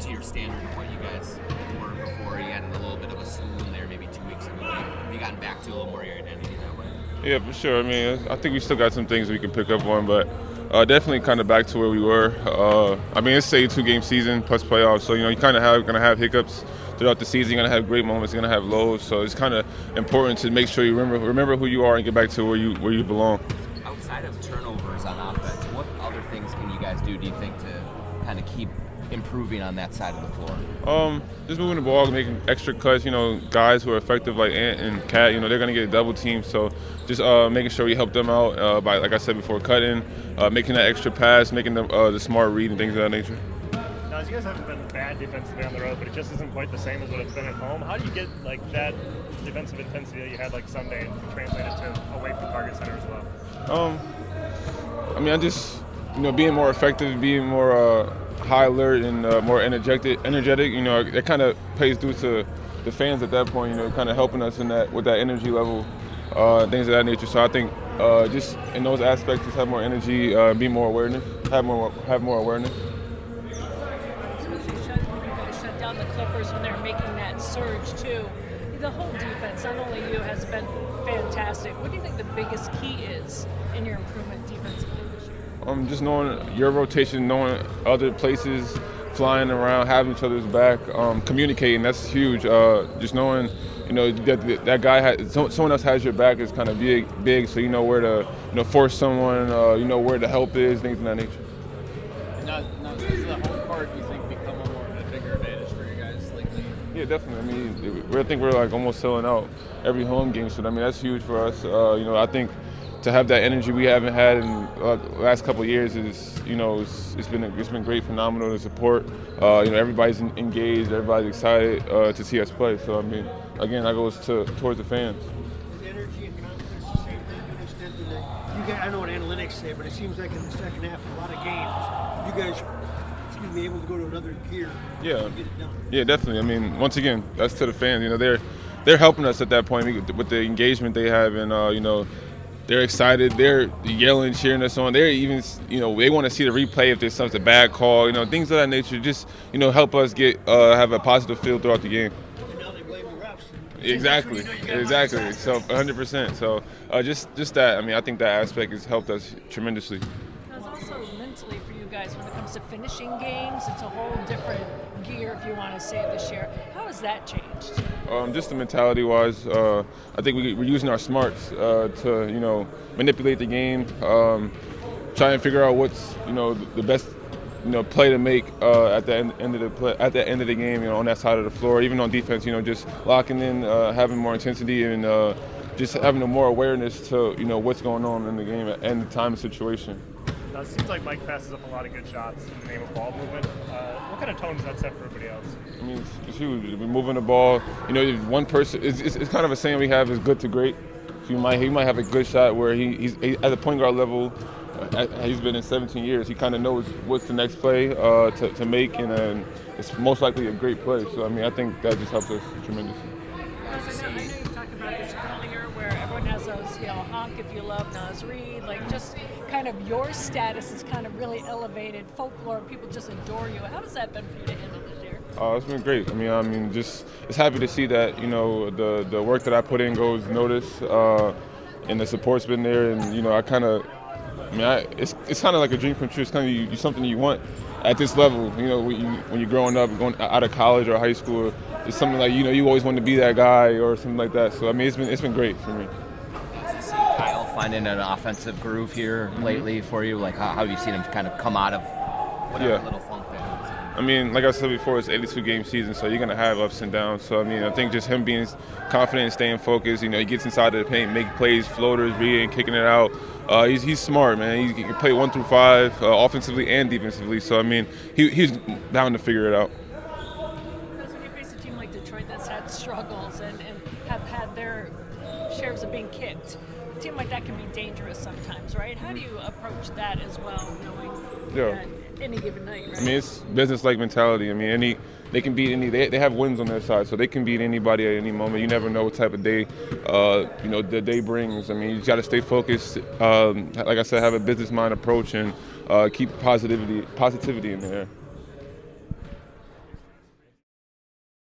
to your standard of what you guys were before? You had a little bit of a swoon there maybe 2 weeks ago. Have you gotten back to a little more of your identity that way? Yeah, for sure. I mean, I think we still got some things we can pick up on, but definitely kind of back to where we were. I mean, it's a 2-game season plus playoffs, so you kind of gonna have hiccups throughout the season. You're gonna have great moments, you're gonna have lows. So it's kind of important to make sure you remember who you are and get back to where you belong. Outside of turnovers on offense, what other things can you guys do you think to kind of keep improving on that side of the floor? Just moving the ball, making extra cuts. Guys who are effective like Ant and Cat, they're gonna get double teamed. So just making sure we help them out by, like I said before, cutting, making that extra pass, making the smart read and things of that nature. Now, you guys haven't been bad defensively on the road, but it just isn't quite the same as what it's been at home. How do you get like that defensive intensity that you had like Sunday and translate it to away from target center as well? I mean, I just being more effective, being more high alert and more energetic. That kind of pays due to the fans at that point. Kind of helping us in that with that energy level, things of that nature. So I think just in those aspects, just have more energy, be more awareness, have more awareness. Shut down the Clippers when they're making that surge too. The whole defense, not only you, has been fantastic. What do you think the biggest key is in your improvement defensively this year? Just knowing your rotation, knowing other places, flying around, having each other's back, communicating. That's huge. Just knowing, that guy someone else has your back is kind of big. So you know where to, force someone. You know where the help is, things of that nature. Now does the home court, you think, become a more of a bigger advantage for you guys lately? Yeah, definitely. I mean, I think we're like almost selling out every home game. So I mean, that's huge for us. I think to have that energy we haven't had in the last couple of years is, it's been great, phenomenal to support. Everybody's engaged, everybody's excited to see us play. So I mean, again, that goes towards the fans. Is energy and confidence the same thing to an extent that you guys? I know what analytics say, but it seems like in the second half of a lot of games, you guys able to go to another gear. Yeah, and get it done. Yeah, definitely. I mean, once again, that's to the fans. They're helping us at that point with the engagement they have, and they're excited. They're yelling, cheering us on. They're even, they want to see the replay if there's something bad call. Things of that nature. Just, help us have a positive feel throughout the game. And now they blame the refs. Exactly. So 100%. So just that. I mean, I think that aspect has helped us tremendously. It's also mentally for you guys when it comes to finishing games. It's a whole different gear, if you want to say, this year. How has that changed? Just the mentality-wise, I think we're using our smarts to, manipulate the game, try and figure out what's, the best, play to make at the end of the game, on that side of the floor. Even on defense, just locking in, having more intensity, and just having more awareness to, what's going on in the game and the time and situation. Now, it seems like Mike passes up a lot of good shots in the name of ball movement. What kind of tone does that set for everybody else? I mean, it's huge. We're moving the ball. If one person, it's kind of a saying we have is good to great. So he might have a good shot where he's at the point guard level. He's been in 17 years. He kind of knows what's the next play to make, and it's most likely a great play. So I mean, I think that just helps us tremendously. I know you talked about this earlier, where everyone has those, honk if you love Reid. Like, just kind of your status is kind of really elevated. Folklore, people just adore you. How has that been for you to handle this year? It's been great. I mean, just it's happy to see that the work that I put in goes noticed, and the support's been there. And it's kind of like a dream come true. It's kind of something you want at this level. When you're growing up, going out of college or high school, it's something like you always want to be that guy or something like that. So I mean, it's been great for me. Kyle finding an offensive groove here lately for you? Like, how have you seen him kind of come out of whatever little funk that he was in? I mean, like I said before, it's an 82-game season, so you're going to have ups and downs. So, I mean, I think just him being confident and staying focused, he gets inside of the paint, make plays, floaters, reading, kicking it out. He's smart, man. He can play 1 through 5, offensively and defensively. So, I mean, he's down to figure it out. Because when you face a team like Detroit that's had struggles and have had their shares of being kicked, a team like that can be dangerous sometimes, right? How do you approach that as well, knowing that any given night, right? I mean, it's business-like mentality. I mean, they can beat they have wins on their side, so they can beat anybody at any moment. You never know what type of day, the day brings. I mean, you got to stay focused. Like I said, have a business mind approach and keep positivity in there.